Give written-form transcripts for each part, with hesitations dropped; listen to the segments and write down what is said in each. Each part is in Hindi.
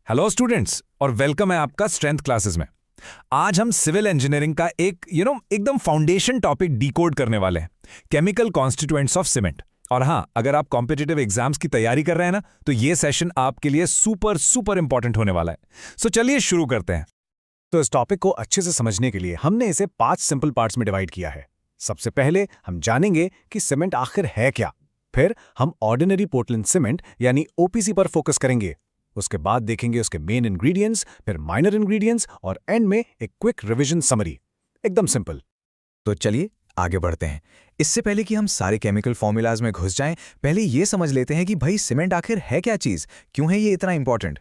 हेलो स्टूडेंट्स और वेलकम है आपका स्ट्रेंथ क्लासेस में। आज हम सिविल इंजीनियरिंग का एक एकदम फाउंडेशन टॉपिक डिकोड करने वाले हैं, केमिकल कॉन्स्टिट्यूएंट्स ऑफ सीमेंट। और हाँ, अगर आप कॉम्पिटिटिव एग्जाम्स की तैयारी कर रहे हैं ना, तो ये सेशन आपके लिए सुपर सुपर इंपॉर्टेंट होने वाला है। सो चलिए शुरू करते हैं। तो इस टॉपिक को अच्छे से समझने के लिए हमने इसे 5 सिंपल पार्ट्स में डिवाइड किया है। सबसे पहले हम जानेंगे कि सीमेंट आखिर है क्या। फिर हम ऑर्डिनरी पोर्टलैंड सीमेंट यानी ओपीसी पर फोकस करेंगे। उसके बाद देखेंगे उसके मेन इंग्रेडिएंट्स, फिर माइनर इंग्रेडिएंट्स और एंड में एक क्विक रिवीजन समरी। एकदम सिंपल। तो चलिए आगे बढ़ते हैं। इससे पहले कि हम सारे केमिकल फॉर्मूलाज में घुस जाएं, पहले ये समझ लेते हैं कि भाई सीमेंट आखिर है क्या चीज़, क्यों है ये इतना इंपॉर्टेंट।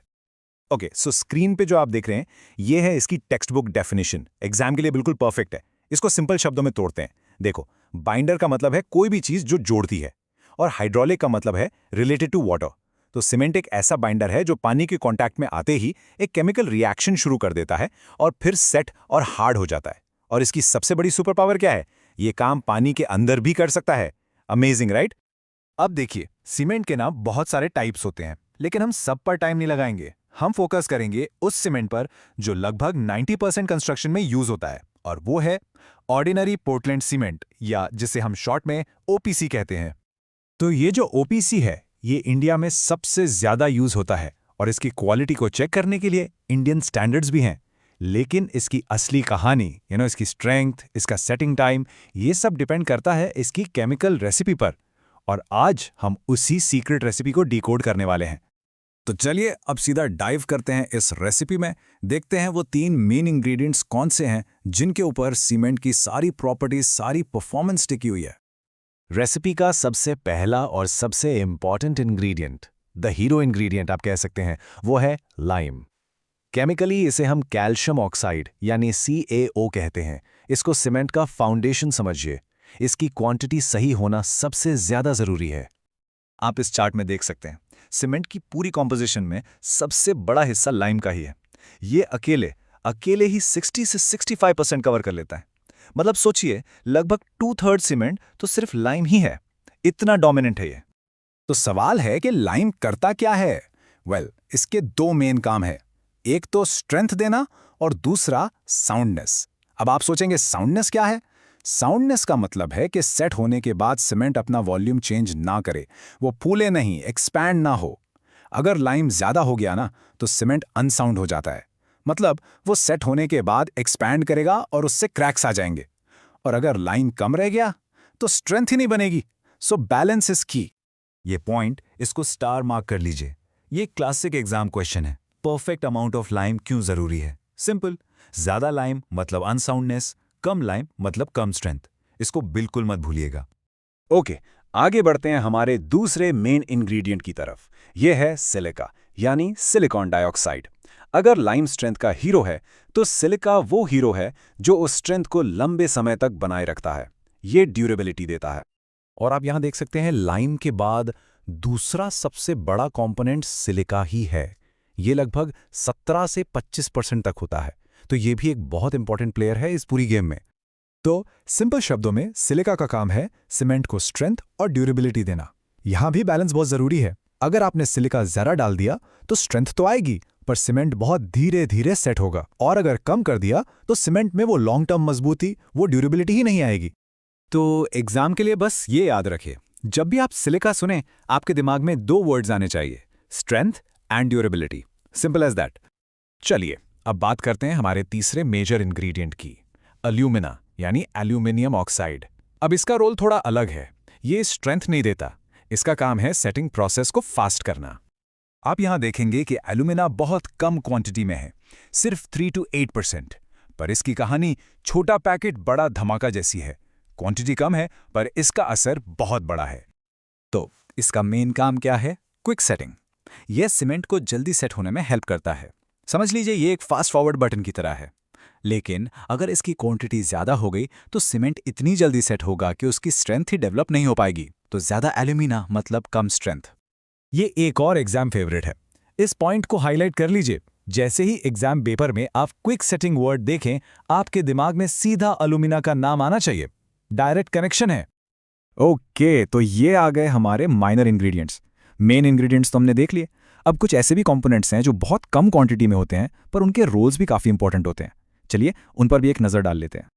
ओके, सो स्क्रीन पे जो आप देख रहे हैं ये है इसकी टेक्स्ट बुक डेफिनेशन। एग्जाम के लिए बिल्कुल परफेक्ट है। इसको सिंपल शब्दों में तोड़ते हैं। देखो, बाइंडर का मतलब है कोई भी चीज जो जोड़ती है, और हाइड्रोलिक का मतलब है रिलेटेड टू वाटर। तो सीमेंट एक ऐसा बाइंडर है जो पानी के कांटेक्ट में आते ही एक केमिकल रिएक्शन शुरू कर देता है और फिर सेट और हार्ड हो जाता है। और इसकी सबसे बड़ी सुपर पावर क्या है? ये काम पानी के अंदर भी कर सकता है। Amazing, right? अब देखिए, सीमेंट के ना बहुत सारे टाइप्स होते हैं, लेकिन हम सब पर टाइम नहीं लगाएंगे। हम फोकस करेंगे उस सीमेंट पर जो लगभग 90% कंस्ट्रक्शन में यूज होता है, और वो है ऑर्डिनरी पोर्टलैंड सीमेंट, या जिसे हम शॉर्ट में ओपीसी कहते हैं। तो ये जो ओपीसी है ये इंडिया में सबसे ज्यादा यूज होता है, और इसकी क्वालिटी को चेक करने के लिए इंडियन स्टैंडर्ड्स भी हैं। लेकिन इसकी असली कहानी, इसकी स्ट्रेंथ, इसका सेटिंग टाइम, ये सब डिपेंड करता है इसकी केमिकल रेसिपी पर। और आज हम उसी सीक्रेट रेसिपी को डिकोड करने वाले हैं। तो चलिए अब सीधा डाइव करते हैं इस रेसिपी में। देखते हैं वो 3 मेन इंग्रेडिएंट्स कौन से हैं जिनके ऊपर सीमेंट की सारी प्रॉपर्टीज, सारी परफॉर्मेंस टिकी हुई है। रेसिपी का सबसे पहला और सबसे important ingredient, the hero ingredient आप कह सकते हैं, वो है लाइम। केमिकली इसे हम कैल्शियम ऑक्साइड यानी CaO कहते हैं। इसको सीमेंट का फाउंडेशन समझिए। इसकी क्वांटिटी सही होना सबसे ज्यादा जरूरी है। आप इस चार्ट में देख सकते हैं, सीमेंट की पूरी कॉम्पोजिशन में सबसे बड़ा हिस्सा लाइम का ही है। ये अकेले ही 60 से 65% कवर कर लेता है। मतलब सोचिए, लगभग 2/3 सीमेंट तो सिर्फ लाइम ही है। इतना डोमिनेंट है ये। तो सवाल है कि लाइम करता क्या है? इसके 2 मेन काम है। एक तो स्ट्रेंथ देना और दूसरा साउंडनेस। अब आप सोचेंगे साउंडनेस क्या है? साउंडनेस का मतलब है कि सेट होने के बाद सीमेंट अपना वॉल्यूम चेंज ना करे, वो फूले नहीं, एक्सपैंड ना हो। अगर लाइम ज्यादा हो गया ना, तो सीमेंट अनसाउंड हो जाता है। मतलब वो सेट होने के बाद एक्सपैंड करेगा और उससे क्रैक्स आ जाएंगे। और अगर लाइम कम रह गया तो स्ट्रेंथ ही नहीं बनेगी। सो बैलेंस इज की। ये पॉइंट, इसको स्टार मार्क कर लीजिए। ये क्लासिक एग्जाम क्वेश्चन है। परफेक्ट अमाउंट ऑफ लाइम क्यों जरूरी है? सिंपल, ज्यादा लाइम मतलब अनसाउंडनेस, कम लाइम मतलब कम स्ट्रेंथ। इसको बिल्कुल मत भूलिएगा। ओके, आगे बढ़ते हैं हमारे दूसरे मेन इंग्रेडिएंट की तरफ। यह है सिलिका यानी सिलिकॉन डाइऑक्साइड। अगर लाइम स्ट्रेंथ का हीरो है, तो सिलिका वो हीरो है जो उस स्ट्रेंथ को लंबे समय तक बनाए रखता है। ये ड्यूरेबिलिटी देता है। और आप यहां देख सकते हैं लाइम के बाद दूसरा सबसे बड़ा कंपोनेंट सिलिका ही है। ये लगभग 17 से 25% तक होता है। तो ये भी एक बहुत इंपॉर्टेंट प्लेयर है इस पूरी गेम में। तो सिंपल शब्दों में सिलिका का काम है सीमेंट को स्ट्रेंथ और ड्यूरेबिलिटी देना। यहां भी बैलेंस बहुत जरूरी है। अगर आपने सिलिका जरा डाल दिया तो स्ट्रेंथ तो आएगी, पर सीमेंट बहुत धीरे धीरे सेट होगा। और अगर कम कर दिया तो सीमेंट में वो लॉन्ग टर्म मजबूती, वो ड्यूरेबिलिटी ही नहीं आएगी। तो एग्जाम के लिए बस ये याद रखिए, जब भी आप सिलिका सुने, आपके दिमाग में 2 वर्ड्स आने चाहिए, strength and durability. Simple as that. चलिए अब बात करते हैं हमारे तीसरे मेजर इंग्रेडिएंट की, अल्यूमिना यानी एल्यूमिनियम ऑक्साइड। अब इसका रोल थोड़ा अलग है। ये स्ट्रेंथ नहीं देता, इसका काम है सेटिंग प्रोसेस को फास्ट करना। आप यहां देखेंगे कि एल्यूमिना बहुत कम क्वांटिटी में है, सिर्फ 3 to 8%। पर इसकी कहानी छोटा पैकेट बड़ा धमाका जैसी है। क्वांटिटी कम है पर इसका असर बहुत बड़ा है। तो इसका मेन काम क्या है? Quick setting. यह सीमेंट को जल्दी सेट होने में हेल्प करता है। समझ लीजिए ये एक फास्ट फॉरवर्ड बटन की तरह है। लेकिन अगर इसकी क्वांटिटी ज्यादा हो गई तो सीमेंट इतनी जल्दी सेट होगा कि उसकी स्ट्रेंथ ही डेवलप नहीं हो पाएगी। तो ज्यादा एल्यूमिना मतलब कम स्ट्रेंथ। ये एक और एग्जाम फेवरेट है। इस पॉइंट को हाईलाइट कर लीजिए। जैसे ही एग्जाम पेपर में आप क्विक सेटिंग वर्ड देखें, आपके दिमाग में सीधा अलुमिना का नाम आना चाहिए। डायरेक्ट कनेक्शन है। ओके, तो ये आ गए हमारे माइनर इंग्रेडिएंट्स। मेन इंग्रेडिएंट्स तो हमने देख लिए। अब कुछ ऐसे भी कंपोनेंट्स हैं जो बहुत कम क्वांटिटी में होते हैं पर उनके रोल्स भी काफ़ी इंपॉर्टेंट होते हैं। चलिए उन पर भी एक नज़र डाल लेते हैं।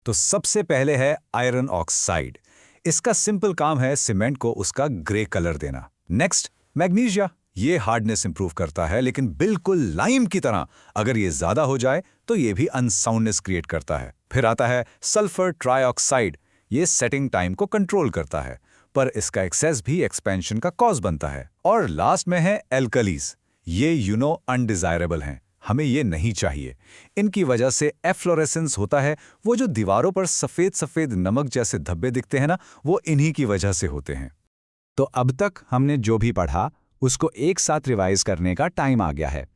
तो सबसे पहले है आयरन ऑक्साइड। इसका सिंपल काम है सीमेंट को उसका ग्रे कलर देना। Next magnesia. ये हार्डनेस इंप्रूव करता है, लेकिन बिल्कुल लाइम की तरह। अगर ये ज्यादा हो जाए तो ये भी अनसाउंडनेस क्रिएट करता है। फिर आता है सल्फर ट्राइऑक्साइड। ये सेटिंग टाइम को कंट्रोल करता है, पर इसका एक्सेस भी एक्सपेंशन का कॉज बनता है। और लास्ट में है एल्कलीज। ये अनडिजायरेबल हैं, हमें ये नहीं चाहिए। इनकी वजह से एफ्लोरेसेंस होता है। वो जो दीवारों पर सफ़ेद सफ़ेद नमक जैसे धब्बे दिखते हैं ना, वो इन्हीं की वजह से होते हैं। तो अब तक हमने जो भी पढ़ा उसको एक साथ रिवाइज करने का टाइम आ गया है।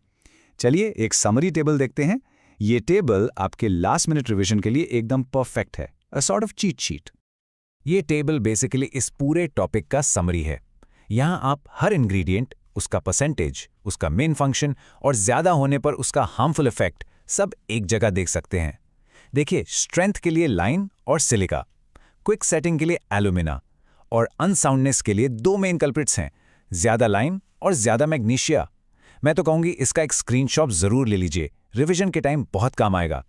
चलिए एक समरी टेबल देखते हैं। ये टेबल आपके लास्ट मिनट रिवीजन के लिए एकदम परफेक्ट है, a sort of cheat sheet. ये टेबल बेसिकली इस पूरे टॉपिक का समरी है। यहाँ आप हर इंग्रेडिएंट, उसका परसेंटेज, उसका मेन फंक्शन और ज़्यादा होने पर उसका हार्मफुल इफेक्ट सब एक जगह देख सकते हैं। देखिए, स्ट्रेंथ के लिए लाइम और सिलिका, क्विक सेटिंग के लिए एल्यूमिना और अनसाउंडनेस के लिए दो मेन कल्प्रिट्स हैं, ज़्यादा लाइम और ज़्यादा मैग्नीशिया। मैं तो कहूँगी इसका एक स्क्रीनशॉट ज़रूर ले लीजिए, रिवीजन के टाइम बहुत काम आएगा।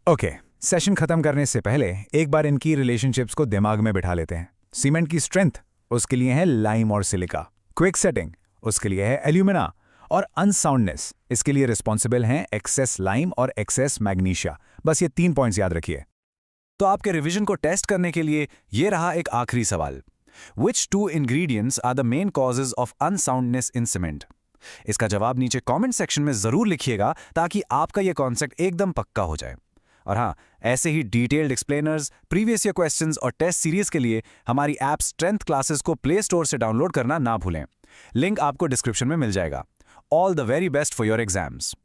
ओके, सेशन खत्म करने से पहले एक बार इनकी रिलेशनशिप्स को दिमाग में बिठा लेते हैं। सीमेंट की स्ट्रेंथ, उसके लिए है लाइम और सिलिका। क्विक सेटिंग, उसके लिए है एल्यूमिना। और अनसाउंडनेस, इसके लिए रिस्पॉन्सिबल हैं एक्सेस लाइम और एक्सेस मैग्नीशिया। बस ये 3 पॉइंट्स याद रखिए। तो आपके रिवीजन को टेस्ट करने के लिए ये रहा एक आखिरी सवाल। Which two ingredients are the main causes of unsoundness in cement? इसका जवाब नीचे कमेंट सेक्शन में जरूर लिखिएगा ताकि आपका यह कॉन्सेप्ट एकदम पक्का हो जाए। और हाँ, ऐसे ही detailed explainers, previous year questions और टेस्ट सीरीज के लिए हमारी ऐप स्ट्रेंथ क्लासेस को प्ले स्टोर से डाउनलोड करना ना भूलें। लिंक आपको डिस्क्रिप्शन में मिल जाएगा। All the very best for your exams.